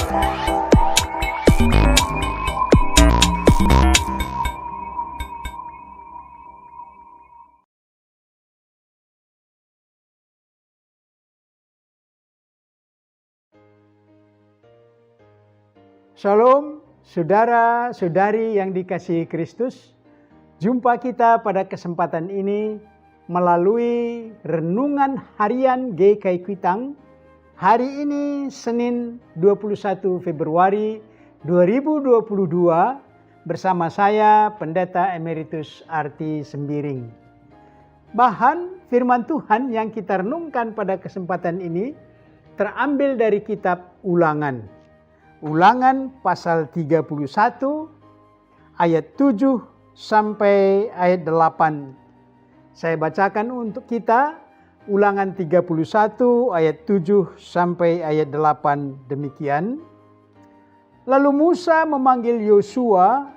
Shalom, saudara-saudari yang dikasihi Kristus. Jumpa kita pada kesempatan ini melalui renungan harian GKI Kuitang. Hari ini Senin 21 Februari 2022 bersama saya Pendeta Emeritus Arti Sembiring. Bahan firman Tuhan yang kita renungkan pada kesempatan ini terambil dari kitab Ulangan pasal 31 ayat 7 sampai ayat 8. Saya bacakan untuk kita Ulangan 31 ayat 7 sampai ayat 8 demikian. Lalu Musa memanggil Yosua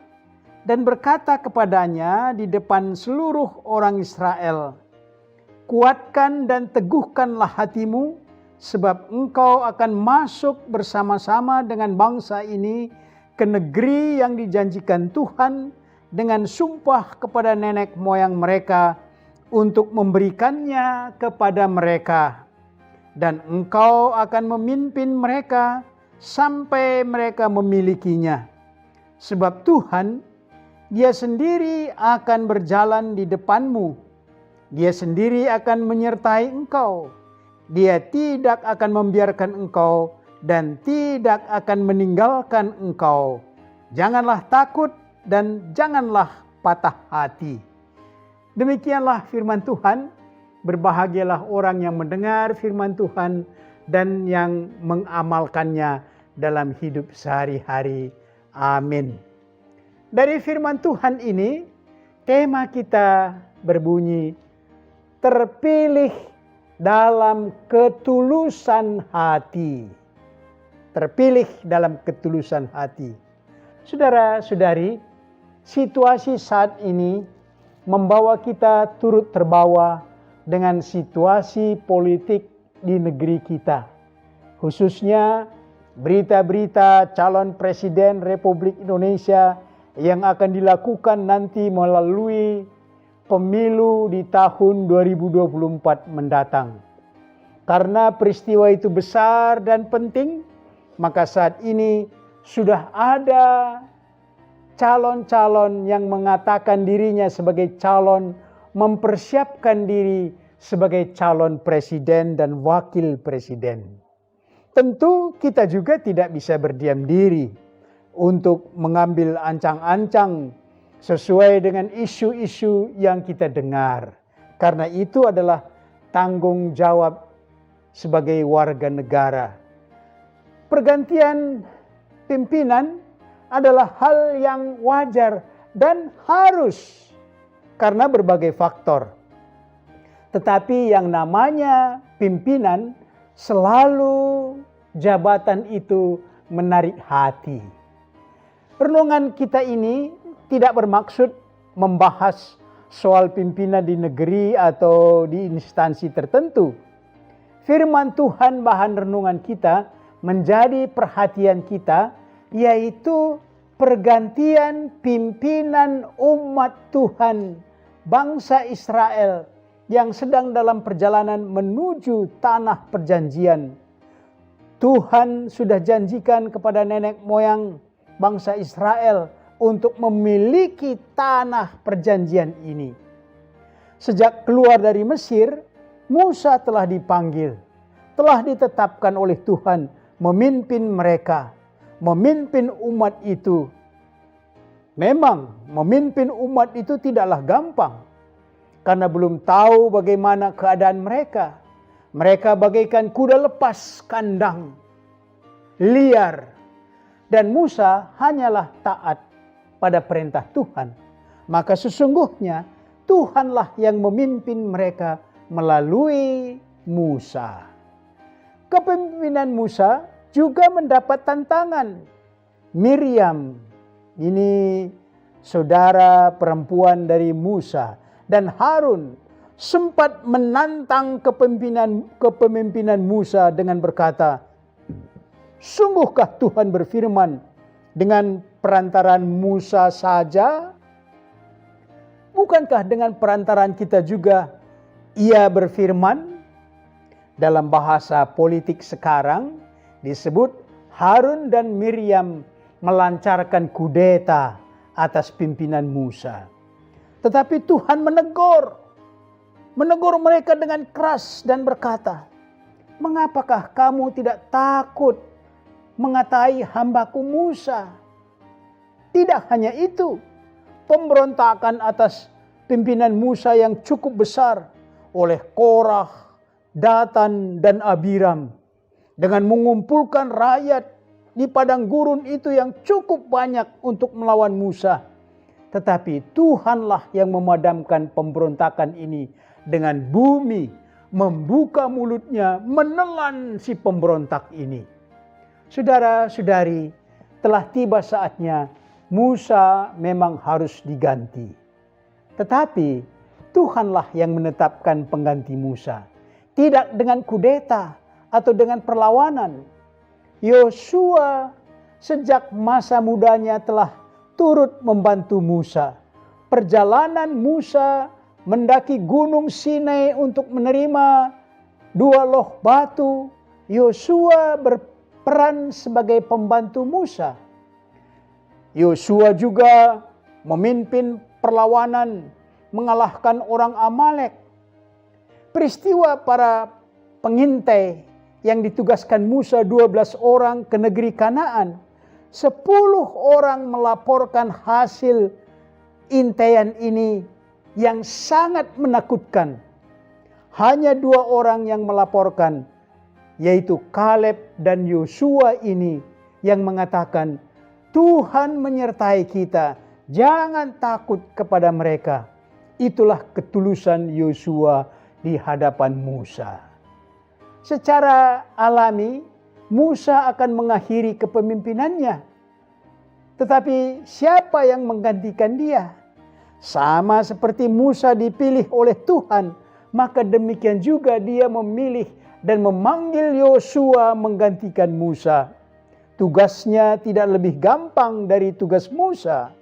dan berkata kepadanya di depan seluruh orang Israel, "Kuatkan dan teguhkanlah hatimu, sebab engkau akan masuk bersama-sama dengan bangsa ini ke negeri yang dijanjikan Tuhan dengan sumpah kepada nenek moyang mereka untuk memberikannya kepada mereka. Dan engkau akan memimpin mereka sampai mereka memilikinya. Sebab Tuhan, Dia sendiri akan berjalan di depanmu. Dia sendiri akan menyertai engkau. Dia tidak akan membiarkan engkau dan tidak akan meninggalkan engkau. Janganlah takut dan janganlah patah hati." Demikianlah firman Tuhan. Berbahagialah orang yang mendengar firman Tuhan dan yang mengamalkannya dalam hidup sehari-hari. Amin. Dari firman Tuhan ini, tema kita berbunyi, terpilih dalam ketulusan hati. Terpilih dalam ketulusan hati. Saudara-saudari, situasi saat ini membawa kita turut terbawa dengan situasi politik di negeri kita. Khususnya berita-berita calon Presiden Republik Indonesia yang akan dilakukan nanti melalui pemilu di tahun 2024 mendatang. Karena peristiwa itu besar dan penting, maka saat ini sudah ada calon-calon yang mengatakan dirinya sebagai calon, mempersiapkan diri sebagai calon presiden dan wakil presiden. Tentu kita juga tidak bisa berdiam diri untuk mengambil ancang-ancang sesuai dengan isu-isu yang kita dengar. Karena itu adalah tanggung jawab sebagai warga negara. Pergantian pimpinan adalah hal yang wajar dan harus karena berbagai faktor. Tetapi yang namanya pimpinan, selalu jabatan itu menarik hati. Renungan kita ini tidak bermaksud membahas soal pimpinan di negeri atau di instansi tertentu. Firman Tuhan bahan renungan kita menjadi perhatian kita, yaitu pergantian pimpinan umat Tuhan, bangsa Israel yang sedang dalam perjalanan menuju tanah perjanjian. Tuhan sudah janjikan kepada nenek moyang bangsa Israel untuk memiliki tanah perjanjian ini. Sejak keluar dari Mesir, Musa telah dipanggil, telah ditetapkan oleh Tuhan memimpin mereka, memimpin umat itu. Memang memimpin umat itu tidaklah gampang, karena belum tahu bagaimana keadaan mereka. Mereka bagaikan kuda lepas kandang, liar, dan Musa hanyalah taat pada perintah Tuhan. Maka sesungguhnya Tuhanlah yang memimpin mereka melalui Musa. Kepemimpinan Musa juga mendapat tantangan. Miriam, ini saudara perempuan dari Musa, dan Harun sempat menantang kepemimpinan Musa dengan berkata, Sungguhkah Tuhan berfirman dengan perantaran Musa saja? Bukankah dengan perantaran kita juga Ia berfirman? Dalam bahasa politik sekarang disebut Harun dan Miriam melancarkan kudeta atas pimpinan Musa. Tetapi Tuhan menegur mereka dengan keras dan berkata, "Mengapakah kamu tidak takut mengatai hambaku Musa?" Tidak hanya itu, pemberontakan atas pimpinan Musa yang cukup besar oleh Korah, Datan, dan Abiram dengan mengumpulkan rakyat di padang gurun itu yang cukup banyak untuk melawan Musa. Tetapi Tuhanlah yang memadamkan pemberontakan ini dengan bumi membuka mulutnya menelan si pemberontak ini. Saudara-saudari, telah tiba saatnya Musa memang harus diganti. Tetapi Tuhanlah yang menetapkan pengganti Musa. Tidak dengan kudeta atau dengan perlawanan. Yosua sejak masa mudanya telah turut membantu Musa. Perjalanan Musa mendaki gunung Sinai untuk menerima 2 loh batu. Yosua berperan sebagai pembantu Musa. Yosua juga memimpin perlawanan mengalahkan orang Amalek. Peristiwa para pengintai yang ditugaskan Musa 12 orang ke negeri Kanaan. 10 orang melaporkan hasil intaian ini yang sangat menakutkan. Hanya 2 orang yang melaporkan, yaitu Kaleb dan Yosua ini yang mengatakan, "Tuhan menyertai kita, jangan takut kepada mereka." Itulah ketulusan Yosua di hadapan Musa. Secara alami, Musa akan mengakhiri kepemimpinannya. Tetapi siapa yang menggantikan dia? Sama seperti Musa dipilih oleh Tuhan, maka demikian juga dia memilih dan memanggil Yosua menggantikan Musa. Tugasnya tidak lebih gampang dari tugas Musa,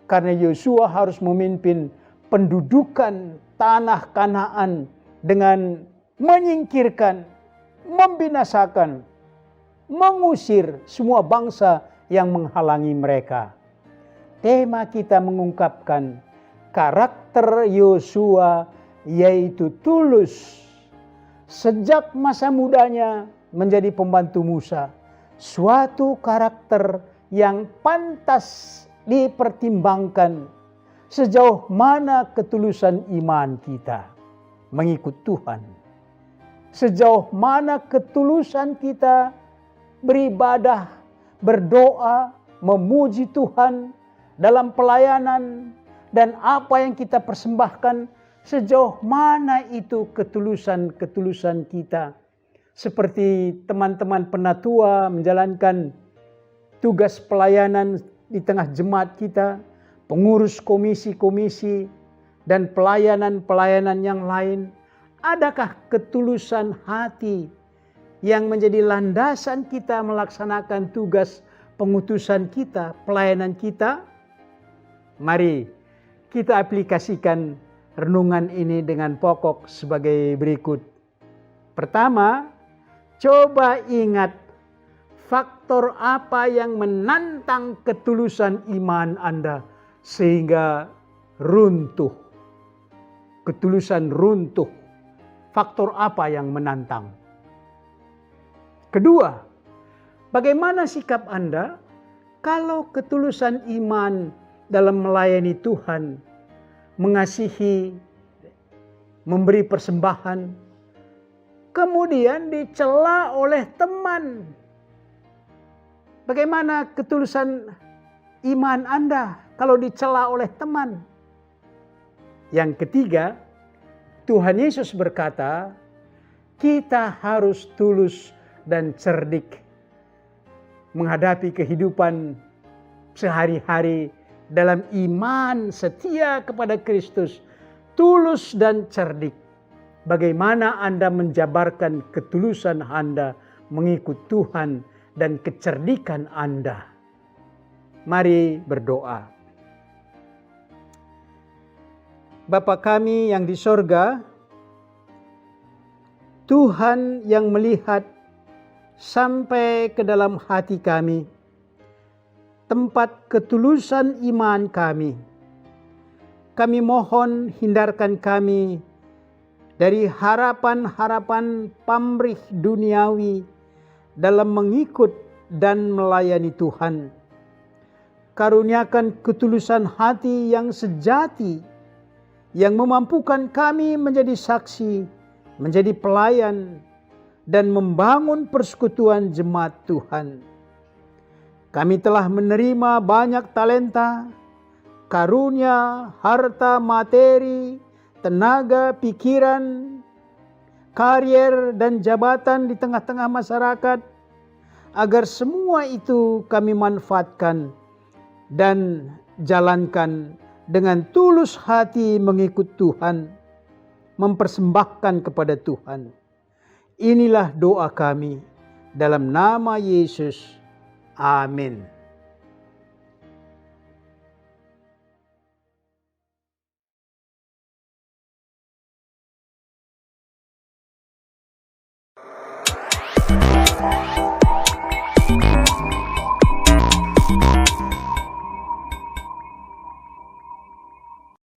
karena Yosua harus memimpin pendudukan tanah Kanaan dengan menyingkirkan, membinasakan, mengusir semua bangsa yang menghalangi mereka. Tema kita mengungkapkan karakter Yosua, yaitu tulus. Sejak masa mudanya menjadi pembantu Musa, suatu karakter yang pantas dipertimbangkan sejauh mana ketulusan iman kita mengikut Tuhan. Sejauh mana ketulusan kita beribadah, berdoa, memuji Tuhan dalam pelayanan, dan apa yang kita persembahkan, sejauh mana itu ketulusan kita. Seperti teman-teman penatua menjalankan tugas pelayanan di tengah jemaat kita, pengurus komisi-komisi, dan pelayanan-pelayanan yang lain. Adakah ketulusan hati yang menjadi landasan kita melaksanakan tugas pengutusan kita, pelayanan kita? Mari kita aplikasikan renungan ini dengan pokok sebagai berikut. Pertama, coba ingat faktor apa yang menantang ketulusan iman Anda sehingga runtuh. Ketulusan runtuh. Faktor apa yang menantang? Kedua, bagaimana sikap Anda kalau ketulusan iman dalam melayani Tuhan, mengasihi, memberi persembahan, kemudian dicela oleh teman? Bagaimana ketulusan iman Anda kalau dicela oleh teman? Yang ketiga, Tuhan Yesus berkata, kita harus tulus dan cerdik menghadapi kehidupan sehari-hari dalam iman setia kepada Kristus, tulus dan cerdik. Bagaimana Anda menjabarkan ketulusan Anda mengikut Tuhan dan kecerdikan Anda. Mari berdoa. Bapa kami yang di sorga, Tuhan yang melihat sampai ke dalam hati kami, tempat ketulusan iman kami. Kami mohon hindarkan kami dari harapan-harapan pamrih duniawi dalam mengikut dan melayani Tuhan. Karuniakan ketulusan hati yang sejati, yang memampukan kami menjadi saksi, menjadi pelayan, dan membangun persekutuan jemaat Tuhan. Kami telah menerima banyak talenta, karunia, harta, materi, tenaga, pikiran, karier, dan jabatan di tengah-tengah masyarakat, agar semua itu kami manfaatkan dan jalankan dengan tulus hati mengikut Tuhan, mempersembahkan kepada Tuhan. Inilah doa kami dalam nama Yesus. Amin.